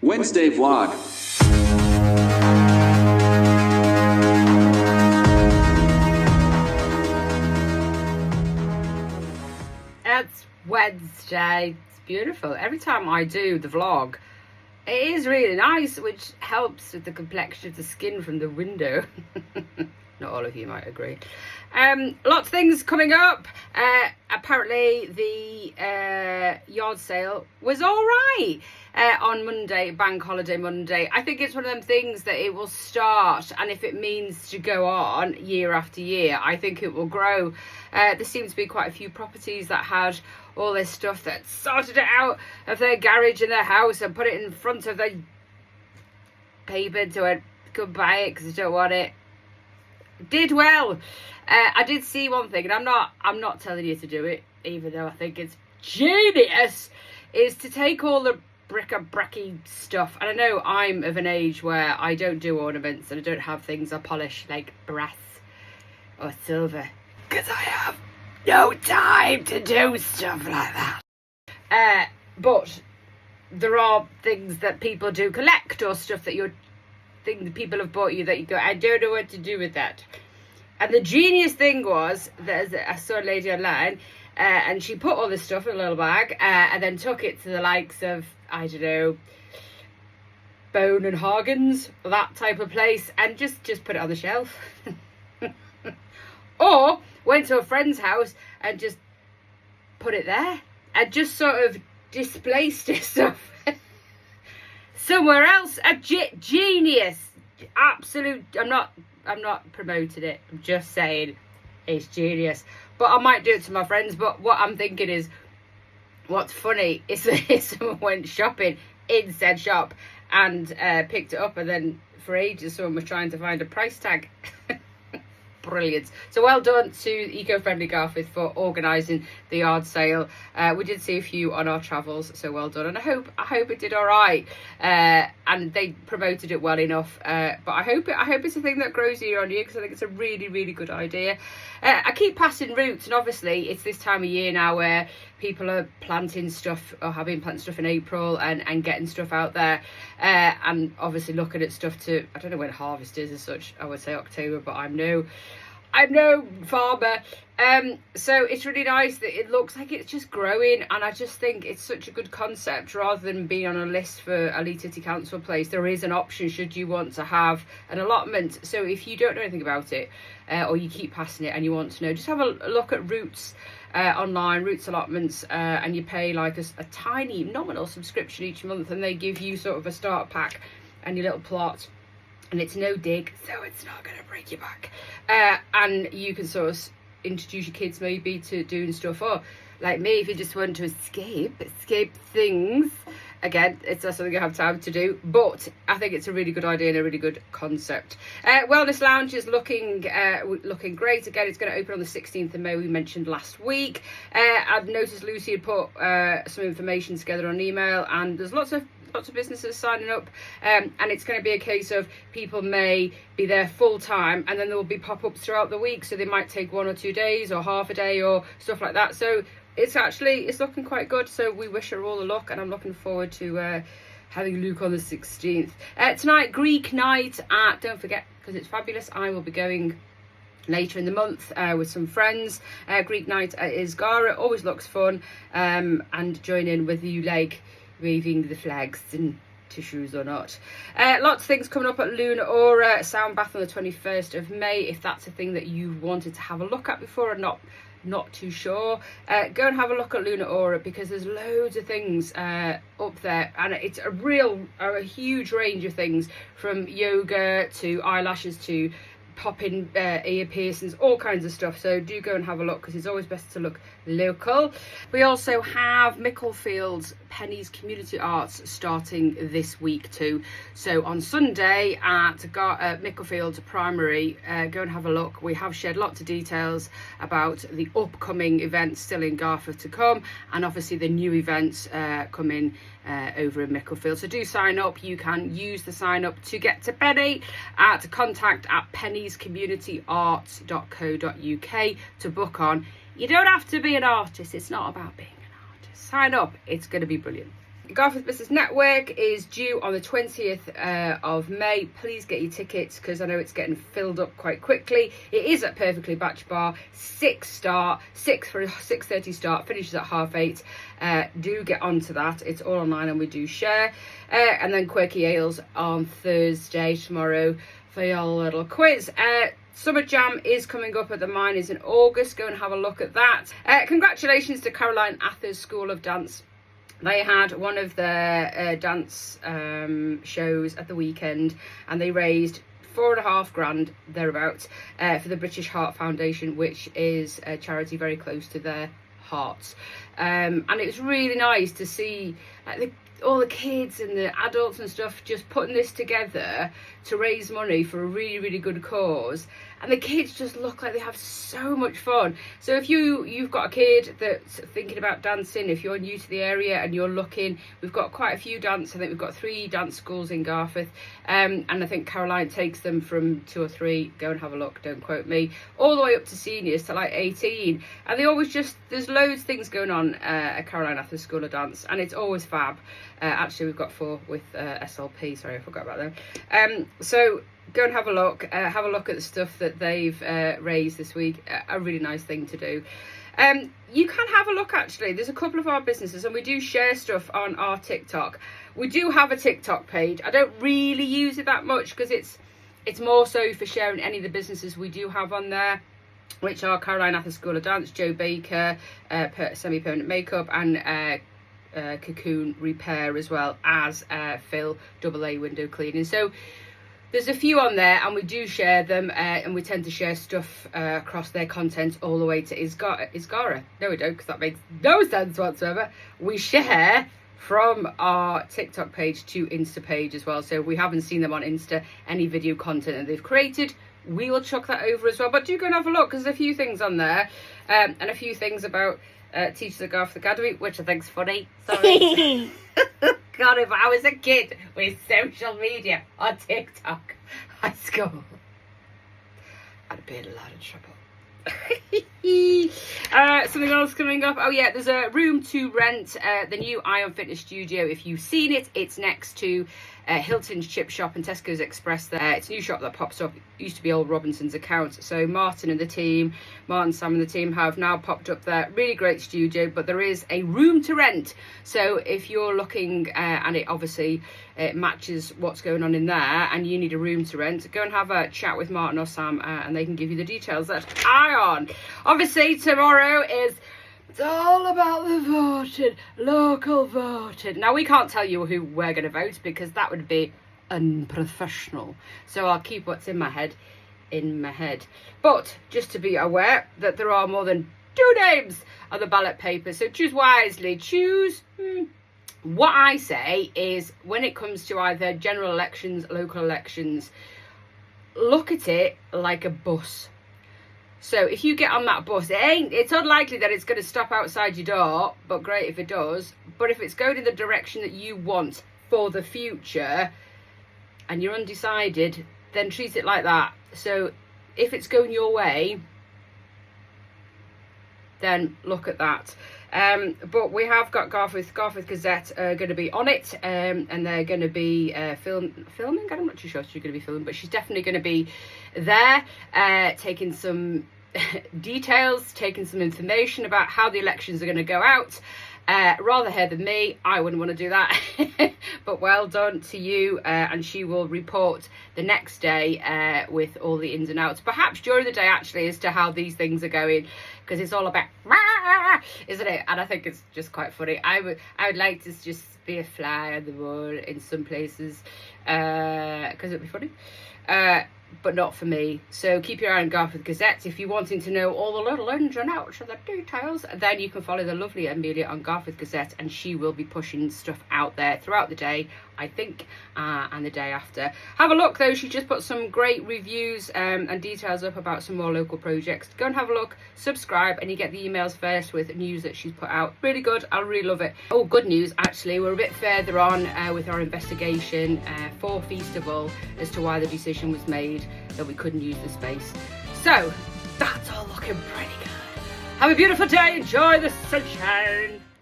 Wednesday vlog. It's Wednesday. It's beautiful. Every time I do the vlog, it is really nice, which helps with the complexion of the skin from the window. Not all of you might agree. Lots of things coming up. Apparently the yard sale was all right on Monday, bank holiday Monday. I think it's one of them things that it will start, and if it means to go on year after year, I think it will grow. There seems to be quite a few properties that had all this stuff that sorted it out of their garage in their house and put it in front of their paper to it. Could buy it because I don't want it. Did well. I did see one thing, and I'm not telling you to do it, even though I think it's genius, is to take all the bric-a-bracy stuff. And I know I'm of an age where I don't do ornaments and I don't have things I polish like brass or silver, because I have no time to do stuff like that. But there are things that people do collect, or stuff that people have bought you that you go, I don't know what to do with that. And the genius thing was, I saw a lady online, and she put all this stuff in a little bag, and then took it to the likes of, I don't know, Bone and Hagen's, that type of place, and just put it on the shelf. Or went to a friend's house and just put it there, and just sort of displaced it stuff somewhere else. A genius. Absolute. I'm not promoting it, I'm just saying it's genius. But I might do it to my friends. But what I'm thinking is, what's funny is that someone went shopping in said shop and picked it up, and then for ages someone was trying to find a price tag. Brilliant. So well done to Eco-Friendly Garforth for organising the yard sale. We did see a few on our travels, so well done. And I hope it did all right. And they promoted it well enough. But I hope it's a thing that grows year on year, because I think it's a really, really good idea. I keep passing roots, and obviously it's this time of year now where people are planting stuff, or have been planting stuff in April, and getting stuff out there. And obviously looking at stuff to, I don't know when harvest is as such. I would say October, but I'm no farmer. So it's really nice that it looks like it's just growing, and I just think it's such a good concept. Rather than being on a list for a Lee City Council place, there is an option should you want to have an allotment. So if you don't know anything about it, or you keep passing it and you want to know, just have a look at Roots online, Roots allotments, and you pay like a tiny nominal subscription each month, and they give you sort of a start pack and your little plot. And it's no dig, so it's not going to break your back. And you can sort of introduce your kids maybe to doing stuff. Or like me, if you just want to escape things. Again, it's not something you have time to do, but I think it's a really good idea and a really good concept. Wellness Lounge is looking great. Again, it's going to open on the 16th of May, we mentioned last week. I've noticed Lucy had put some information together on email, and there's lots of businesses signing up, and it's going to be a case of people may be there full time, and then there will be pop-ups throughout the week, so they might take 1 or 2 days or half a day or stuff like that. So it's looking quite good, so we wish her all the luck, and I'm looking forward to having Luke on the 16th. Tonight, Greek night don't forget, because it's fabulous. I will be going later in the month with some friends. Greek night at Isgara always looks fun, and join in with you, like waving the flags and tissues or not. Lots of things coming up at Luna Aura Sound Bath on the 21st of May. If that's a thing that you wanted to have a look at before and not too sure, go and have a look at Luna Aura, because there's loads of things up there, and it's a huge range of things, from yoga to eyelashes to pop-in ear piercings, all kinds of stuff. So do go and have a look, because it's always best to look local. We also have Micklefield's Penny's Community Arts starting this week too. So on Sunday at Micklefield Primary, go and have a look. We have shared lots of details about the upcoming events still in Garforth to come, and obviously the new events coming over in Micklefield. So do sign up. You can use the sign up to get to Penny at contact@pennyscommunityarts.co.uk to book on. You don't have to be an artist. It's not about being an artist. Sign up. It's going to be brilliant. Garforth Business Network is due on the 20th of May. Please get your tickets because I know it's getting filled up quite quickly. It is at Perfectly Batch Bar, 6 for a 6:30 start, finishes at 8:30. Do get onto that. It's all online and we do share. And then Quirky Ales on Thursday, tomorrow, for your little quiz. Summer Jam is coming up at the Miners in August. Go and have a look at that. Congratulations to Caroline Ather's School of Dance. They had one of their dance shows at the weekend and they raised £4,500 thereabouts for the British Heart Foundation, which is a charity very close to their hearts. And it was really nice to see all the kids and the adults and stuff just putting this together to raise money for a really, really good cause. And the kids just look like they have so much fun. So if you've got a kid that's thinking about dancing, if you're new to the area and you're looking, we've got quite a few I think we've got 3 dance schools in Garforth. And I think Caroline takes them from 2 or 3, go and have a look, don't quote me, all the way up to seniors to like 18. And they always there's loads of things going on at Caroline Ather's School of Dance, and it's always fab. Actually, we've got 4 with SLP, sorry, I forgot about them. So go and have a look at the stuff that they've raised this week. A really nice thing to do. You can have a look, actually. There's a couple of our businesses and we do share stuff on our TikTok. We do have a TikTok page. I don't really use it that much because it's more so for sharing any of the businesses we do have on there, which are Caroline Ather School of Dance, Joe Baker, Semi-Permanent Makeup, and Cocoon Repair, as well as Phil AA Window Cleaning. So there's a few on there and we do share them, and we tend to share stuff across their content all the way to Isgara. No, we don't, because that makes no sense whatsoever. We share from our TikTok page to Insta page as well. So if we haven't seen them on Insta, any video content that they've created, we will chuck that over as well. But do go and have a look, because there's a few things on there, and a few things about Teachers at Garforth Academy, which I think's funny. Sorry. God, if I was a kid with social media on TikTok at school, I'd be in a lot of trouble. Something else coming up. Oh yeah, there's a room to rent, the new Ion Fitness Studio. If you've seen it, it's next to Hilton's Chip Shop and Tesco's Express there. It's a new shop that pops up. It used to be old Robinson's account. So Martin, Sam and the team have now popped up there. Really great studio, but there is a room to rent. So if you're looking and it obviously matches what's going on in there and you need a room to rent, go and have a chat with Martin or Sam and they can give you the details. That's Ion. Obviously tomorrow it's all about the voting, local voting. Now, we can't tell you who we're going to vote because that would be unprofessional. So I'll keep what's in my head in my head. But just to be aware that there are more than 2 names on the ballot paper. So choose wisely. Choose. What I say is, when it comes to either general elections, local elections, look at it like a bus. So if you get on that bus, it's unlikely that it's going to stop outside your door, but great if it does. But if it's going in the direction that you want for the future and you're undecided, then treat it like that. So if it's going your way, then look at that. But we have got Garforth Gazette going to be on it, and they're going to be filming. I'm not too sure if she's going to be filming, but she's definitely going to be there, taking some details, taking some information about how the elections are going to go out. Rather her than me. I wouldn't want to do that. But well done to you, and she will report the next day with all the ins and outs, perhaps during the day actually, as to how these things are going, because it's all about isn't it? And I think it's just quite funny. I would like to just be a fly on the wall in some places, because it'd be funny, but not for me. So keep your eye on Garforth Gazette. If you're wanting to know all the little ins and outs of the details, then you can follow the lovely Amelia on Garforth Gazette, and she will be pushing stuff out there throughout the day, I think, and the day after. Have a look though, she just put some great reviews and details up about some more local projects. Go and have a look, subscribe, and you get the emails first with news that she's put out. Really good, I really love it. Oh, good news actually, we're a bit further on with our investigation for Feastival as to why the decision was made that we couldn't use the space. So that's all looking pretty good. Have a beautiful day, enjoy the sunshine.